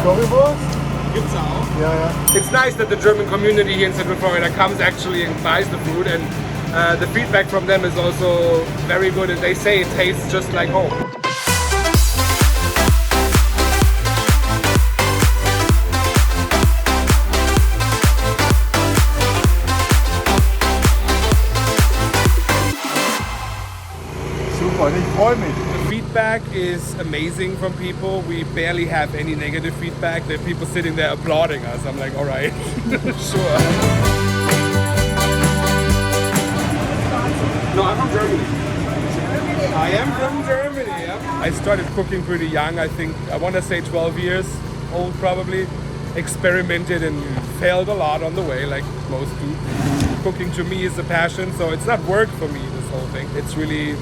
Currywurst? Gibt's auch. Ja, ja. It's nice that the German community here in Central Florida comes actually and buys the food, and the feedback from them is also very good, and they say it tastes just like home. Super, ich freue mich. The feedback is amazing from people. We barely have any negative feedback. There are people sitting there applauding us. I'm like, all right, sure. No, I'm from Germany. I am from Germany, yeah. I started cooking pretty young. I think, I want to say 12 years old probably. Experimented and failed a lot on the way, like most do. Cooking to me is a passion, so it's not work for me, this whole thing. It's really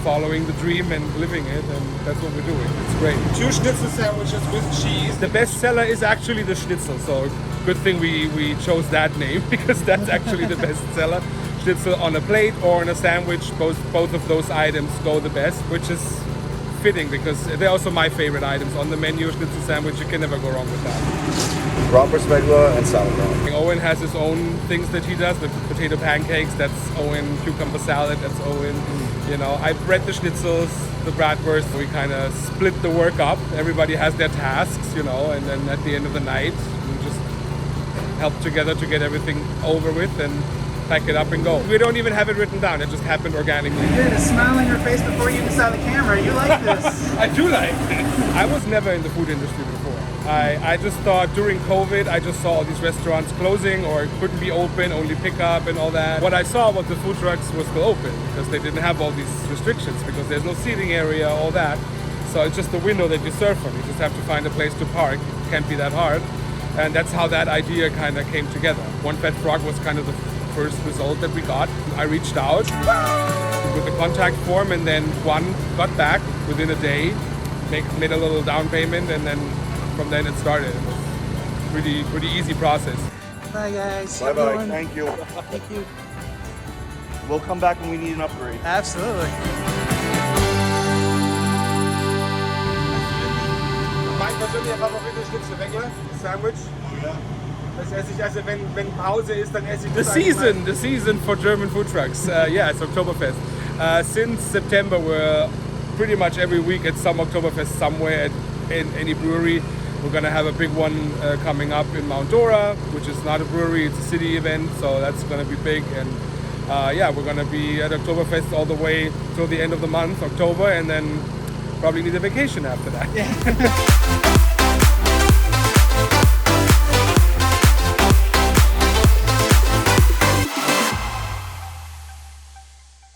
following the dream and living it, and that's what we're doing. It's great. 2 schnitzel sandwiches with cheese. The best seller is actually the schnitzel, so good thing we chose that name because that's actually the best seller. Schnitzel on a plate or on a sandwich, both of those items go the best, which is fitting because they're also my favorite items on the menu. Schnitzel sandwich, you can never go wrong with that. Bratwurst regular and sauerkraut. Owen has his own things that he does. The potato pancakes, that's Owen. Cucumber salad, that's Owen. You know, I bread the schnitzels, the bratwurst. We kind of split the work up. Everybody has their tasks, you know, and then at the end of the night, we just help together to get everything over with and pack it up and go. We don't even have it written down. It just happened organically. You had a smile on your face before you even saw the camera. You like this. I do like it. I was never in the food industry before. I just thought during COVID, I just saw all these restaurants closing or couldn't be open, only pickup and all that. What I saw was the food trucks were still open because they didn't have all these restrictions because there's no seating area, all that. So it's just the window that you serve from. You just have to find a place to park. It can't be that hard. And that's how that idea kind of came together. One Fat Frog was kind of the first result that we got. I reached out with the contact form, and then one got back within a day, made a little down payment, and then from then it started. It was pretty easy process. Bye guys. Bye bye. Thank you. Thank you. We'll come back when we need an upgrade. Absolutely. Mein persönlicher Favorit ist Schnitzel Giggles Sandwich. Das esse ich, also wenn Pause ist, dann esse ich das. The season for German food trucks. Yeah, it's Oktoberfest. Since September, we're pretty much every week at some Oktoberfest somewhere in any brewery. We're gonna have a big one coming up in Mount Dora, which is not a brewery, it's a city event, so that's gonna be big. And yeah, we're gonna be at Oktoberfest all the way till the end of the month, October, and then probably need a vacation after that. Yeah.